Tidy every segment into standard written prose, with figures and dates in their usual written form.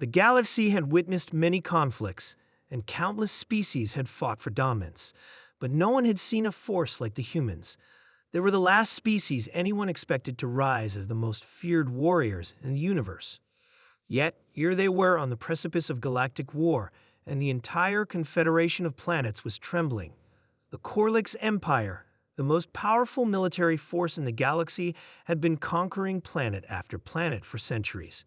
The galaxy had witnessed many conflicts, and countless species had fought for dominance, but no one had seen a force like the humans. They were the last species anyone expected to rise as the most feared warriors in the universe. Yet, here they were on the precipice of galactic war, and the entire confederation of planets was trembling. The Corlix Empire, the most powerful military force in the galaxy, had been conquering planet after planet for centuries.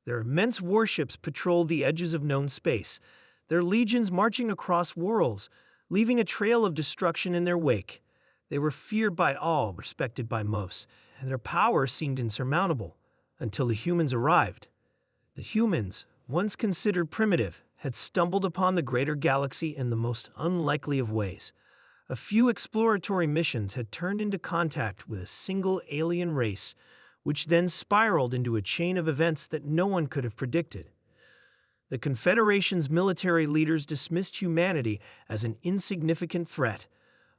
Their immense warships patrolled the edges of known space, their legions marching across worlds, leaving a trail of destruction in their wake. They were feared by all, respected by most, and their power seemed insurmountable until the humans arrived. The humans, once considered primitive, had stumbled upon the greater galaxy in the most unlikely of ways. A few exploratory missions had turned into contact with a single alien race, which then spiraled into a chain of events that no one could have predicted. The Confederation's military leaders dismissed humanity as an insignificant threat,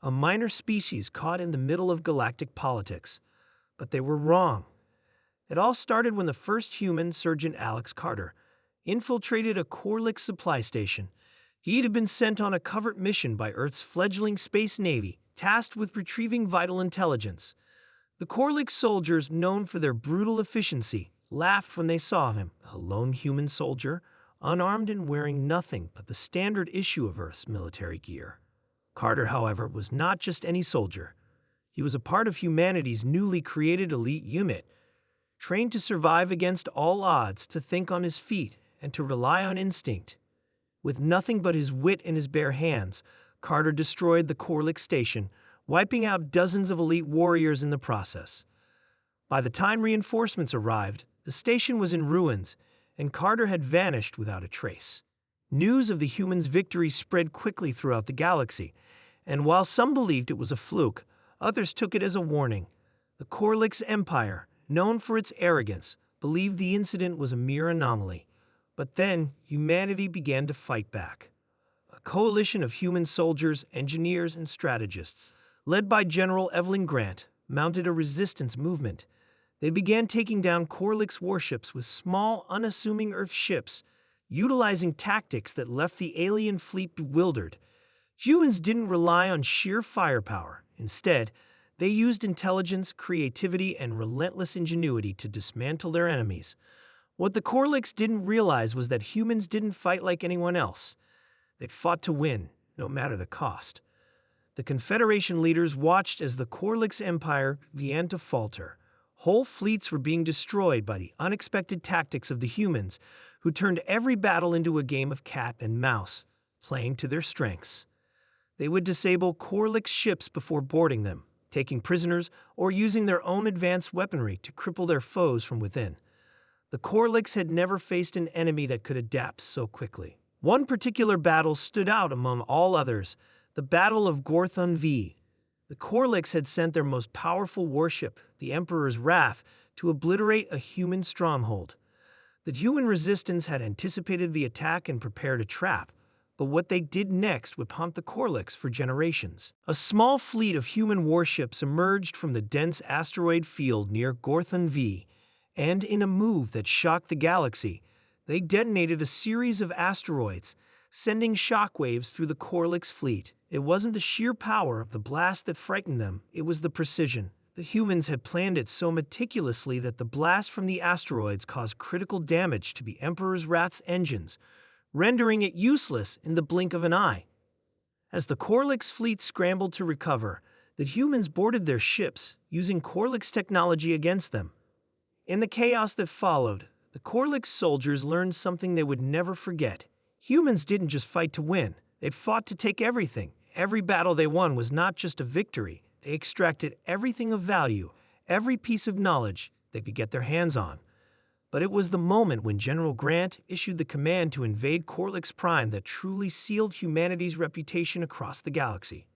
a minor species caught in the middle of galactic politics. But they were wrong. It all started when the first human, Surgeon Alex Carter, infiltrated a Corlix supply station. He had been sent on a covert mission by Earth's fledgling space navy, tasked with retrieving vital intelligence. The Corlix soldiers, known for their brutal efficiency, laughed when they saw him, a lone human soldier, unarmed and wearing nothing but the standard issue of Earth's military gear. Carter, however, was not just any soldier. He was a part of humanity's newly created elite unit, trained to survive against all odds, to think on his feet, and to rely on instinct. With nothing but his wit in his bare hands, Carter destroyed the Corlix station, wiping out dozens of elite warriors in the process. By the time reinforcements arrived, the station was in ruins, and Carter had vanished without a trace. News of the humans' victory spread quickly throughout the galaxy, and while some believed it was a fluke, others took it as a warning. The Corlix Empire, known for its arrogance, believed the incident was a mere anomaly. But then, humanity began to fight back. A coalition of human soldiers, engineers, and strategists, led by General Evelyn Grant, mounted a resistance movement. They began taking down Corlix warships with small, unassuming Earth ships, utilizing tactics that left the alien fleet bewildered. Humans didn't rely on sheer firepower. Instead, they used intelligence, creativity, and relentless ingenuity to dismantle their enemies. What the Corlix didn't realize was that humans didn't fight like anyone else. They fought to win, no matter the cost. The Confederation leaders watched as the Corlix Empire began to falter. Whole fleets were being destroyed by the unexpected tactics of the humans, who turned every battle into a game of cat and mouse, playing to their strengths. They would disable Corlix ships before boarding them, taking prisoners or using their own advanced weaponry to cripple their foes from within. The Corlix had never faced an enemy that could adapt so quickly. One particular battle stood out among all others, the Battle of Gorthon V. The Corlix had sent their most powerful warship, the Emperor's Wrath, to obliterate a human stronghold. The human resistance had anticipated the attack and prepared a trap, but what they did next would haunt the Corlix for generations. A small fleet of human warships emerged from the dense asteroid field near Gorthon V, and in a move that shocked the galaxy, they detonated a series of asteroids, sending shockwaves through the Corlix fleet. It wasn't the sheer power of the blast that frightened them, it was the precision. The humans had planned it so meticulously that the blast from the asteroids caused critical damage to the Emperor's Wrath's engines, rendering it useless in the blink of an eye. As the Corlix fleet scrambled to recover, the humans boarded their ships, using Corlix technology against them. In the chaos that followed, the Corlix soldiers learned something they would never forget. Humans didn't just fight to win, they fought to take everything. Every battle they won was not just a victory. They extracted everything of value, every piece of knowledge they could get their hands on. But it was the moment when General Grant issued the command to invade Corlix Prime that truly sealed humanity's reputation across the galaxy.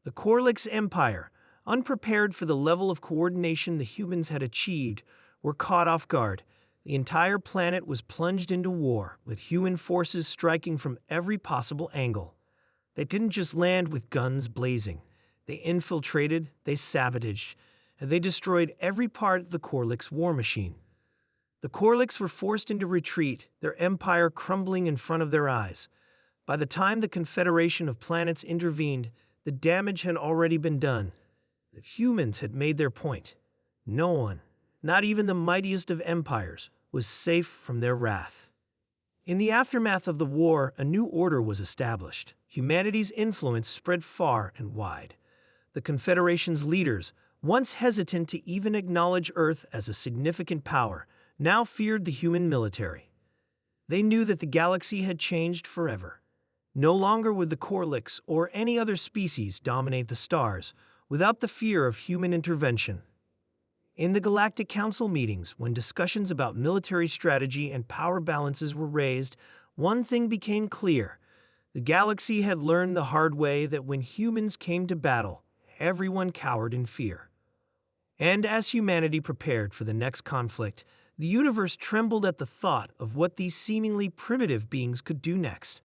The Corlix Empire, unprepared for the level of coordination the humans had achieved, were caught off guard. The entire planet was plunged into war, with human forces striking from every possible angle. They didn't just land with guns blazing. They infiltrated, they sabotaged, and they destroyed every part of the Corlix war machine. The Korliks were forced into retreat, their empire crumbling in front of their eyes. By the time the Confederation of Planets intervened, the damage had already been done. The humans had made their point. No one, not even the mightiest of empires, was safe from their wrath. In the aftermath of the war, a new order was established. Humanity's influence spread far and wide. The Confederation's leaders, once hesitant to even acknowledge Earth as a significant power, now feared the human military. They knew that the galaxy had changed forever. No longer would the Korliks or any other species dominate the stars without the fear of human intervention. In the Galactic Council meetings, when discussions about military strategy and power balances were raised, one thing became clear. The galaxy had learned the hard way that when humans came to battle, everyone cowered in fear. And as humanity prepared for the next conflict, the universe trembled at the thought of what these seemingly primitive beings could do next.